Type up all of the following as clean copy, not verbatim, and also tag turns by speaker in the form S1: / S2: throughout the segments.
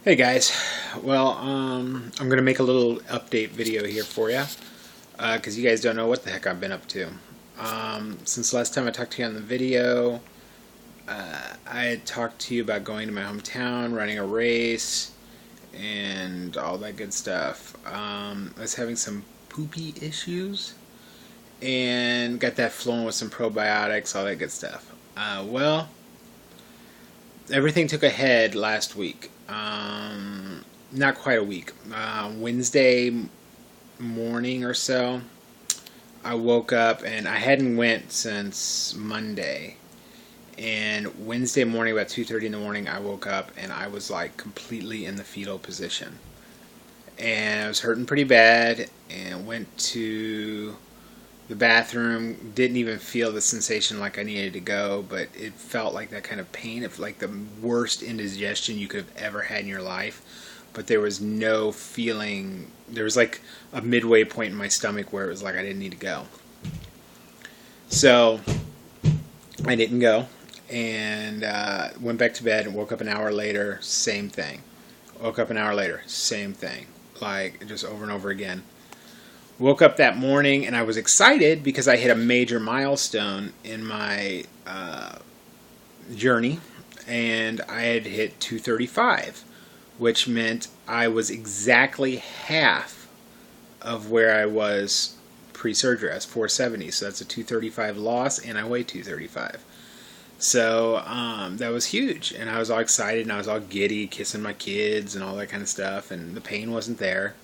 S1: Hey guys, well, I'm gonna make a little update video here for you, because you guys don't know what the heck I've been up to. Since the last time I talked to you on the video, I had talked to you about going to my hometown, running a race, and all that good stuff. I was having some poopy issues, and got that flowing with some probiotics, all that good stuff. Well, everything took a head last week. Not quite a week. Wednesday morning or so, I woke up and I hadn't went since Monday. And Wednesday morning, about 2:30 in the morning, I woke up and I was like completely in the fetal position. And I was hurting pretty bad and went to the bathroom. Didn't even feel the sensation like I needed to go, but it felt like that kind of pain of like the worst indigestion you could have ever had in your life. But there was no feeling. There was like a midway point in my stomach where it was like I didn't need to go. So I didn't go and went back to bed and woke up an hour later, same thing. Woke up an hour later, same thing. Like just over and over again. Woke up that morning and I was excited because I hit a major milestone in my journey, and I had hit 235, which meant I was exactly half of where I was pre-surgery. I was 470, so that's a 235 loss, and I weigh 235. So that was huge, and I was all excited, and I was all giddy, kissing my kids and all that kind of stuff, and the pain wasn't there.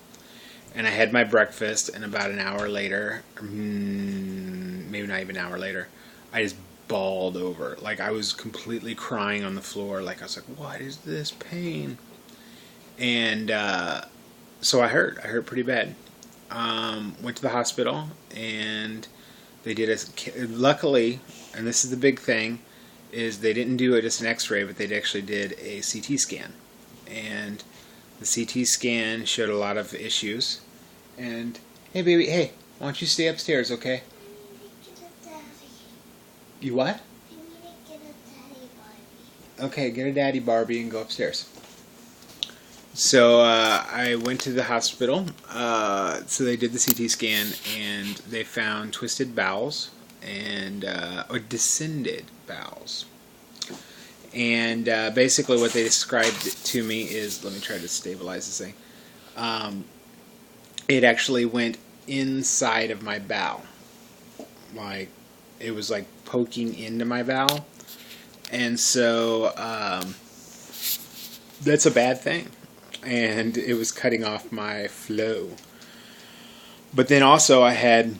S1: And I had my breakfast, and about an hour later, maybe not even an hour later, I just bawled over. Like, I was completely crying on the floor. Like, I was like, what is this pain? And so I hurt pretty bad. Went to the hospital, and they did luckily, and this is the big thing, is they didn't do just an x-ray, but they actually did a CT scan. And the CT scan showed a lot of issues. And, hey baby, hey, why don't you stay upstairs, okay?
S2: I need to get a daddy.
S1: You what?
S2: I need to get a daddy Barbie.
S1: Okay, get a daddy Barbie and go upstairs. So I went to the hospital. So they did the CT scan, and they found twisted bowels and or descended bowels. And basically what they described to me is, let me try to stabilize this thing. It actually went inside of my bowel. Like, it was like poking into my bowel. And so that's a bad thing. And it was cutting off my flow. But then also I had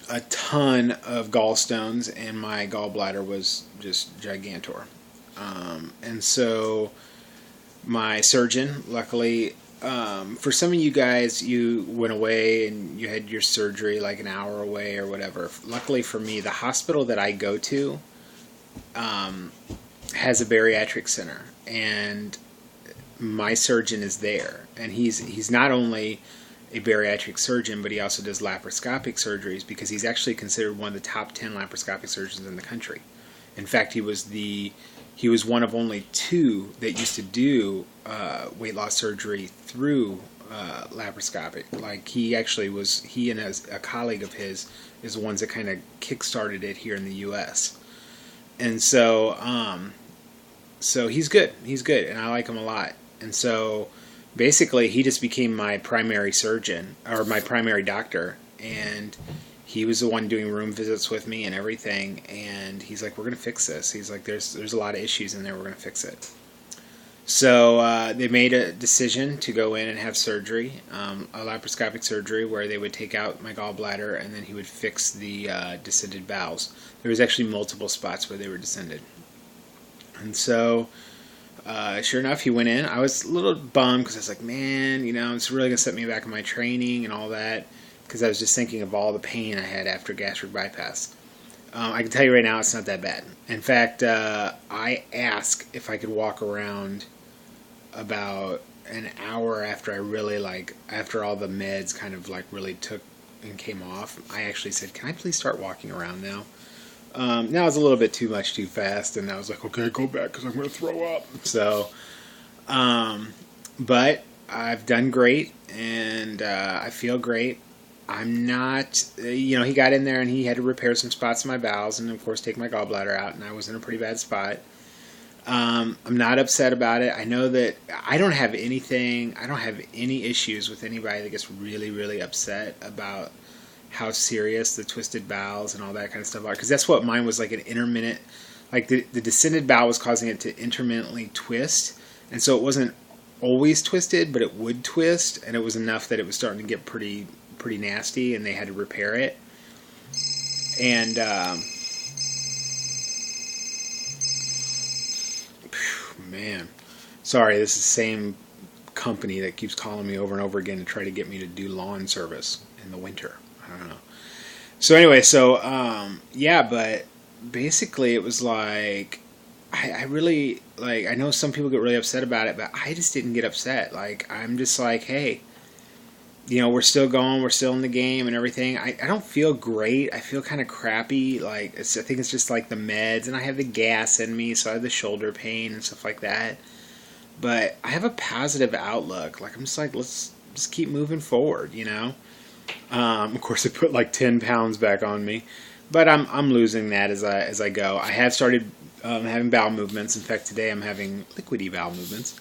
S1: a ton of gallstones, and my gallbladder was just gigantor. And so my surgeon, luckily, for some of you guys, you went away and you had your surgery like an hour away or whatever. Luckily for me, the hospital that I go to has a bariatric center, and my surgeon is there. And he's not only a bariatric surgeon, but he also does laparoscopic surgeries, because he's actually considered one of the top 10 laparoscopic surgeons in the country. In fact, he was one of only two that used to do weight loss surgery through laparoscopic. Like, he and a colleague of his is the ones that kind of kick-started it here in the U.S. And so he's good, and I like him a lot. And so basically he just became my primary surgeon, or my primary doctor, and he was the one doing room visits with me and everything, and he's like, we're going to fix this. He's like, there's a lot of issues in there, we're going to fix it. So they made a decision to go in and have surgery, a laparoscopic surgery, where they would take out my gallbladder, and then he would fix the descended bowels. There was actually multiple spots where they were descended. And so sure enough, he went in. I was a little bummed, because I was like, man, it's really going to set me back in my training and all that, because I was just thinking of all the pain I had after gastric bypass. I can tell you right now, it's not that bad. In fact, I asked if I could walk around about an hour after I really, after all the meds kind of really took and came off. I actually said, can I please start walking around now? Now it's a little bit too much too fast, and I was like, okay, go back because I'm going to throw up. So But I've done great, and I feel great. I'm not, he got in there and he had to repair some spots in my bowels and, of course, take my gallbladder out, and I was in a pretty bad spot. I'm not upset about it. I know that I don't have any issues with anybody that gets really, really upset about how serious the twisted bowels and all that kind of stuff are. Because that's what mine was, like an intermittent, like the descended bowel was causing it to intermittently twist. And so it wasn't always twisted, but it would twist. And it was enough that it was starting to get pretty nasty, and they had to repair it. And man, sorry, this is the same company that keeps calling me over and over again to try to get me to do lawn service in the winter. I don't know. So anyway, yeah, but basically it was like, I really, like, I know some people get really upset about it, but I just didn't get upset. Like, I'm just like, hey, we're still going, we're still in the game and everything. I don't feel great. I feel kind of crappy. Like, I think it's just like the meds, and I have the gas in me, so I have the shoulder pain and stuff like that. But I have a positive outlook. Like, I'm just like, let's just keep moving forward, Of course, it put like 10 pounds back on me, but I'm losing that as I go. I have started having bowel movements. In fact, today I'm having liquidy bowel movements.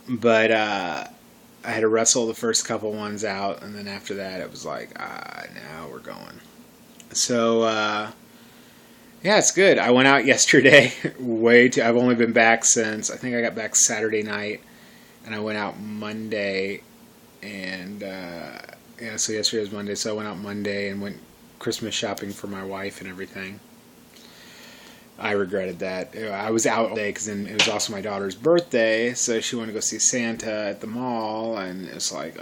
S1: But I had to wrestle the first couple ones out, and then after that it was like, now we're going. So, yeah, it's good. I went out yesterday. I've only been back since, I think I got back Saturday night, and I went out Monday, and, yeah, so yesterday was Monday, so I went out Monday and went Christmas shopping for my wife and everything. I regretted that. I was out all day because then it was also my daughter's birthday, so she wanted to go see Santa at the mall, and it's like,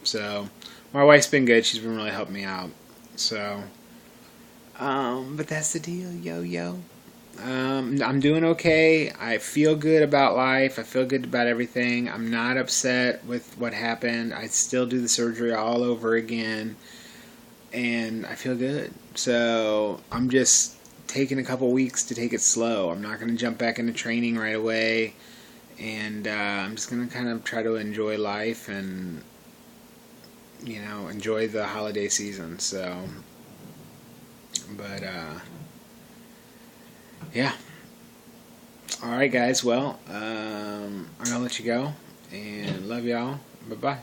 S1: So, my wife's been good. She's been really helping me out. So, but that's the deal, yo. I'm doing okay. I feel good about life. I feel good about everything. I'm not upset with what happened. I still do the surgery all over again, and I feel good. So, I'm just taking a couple weeks to take it slow. I'm not going to jump back into training right away, and I'm just going to kind of try to enjoy life and enjoy the holiday season. So, but yeah. All right, guys. Well, I'm gonna let you go, and love y'all. Bye bye.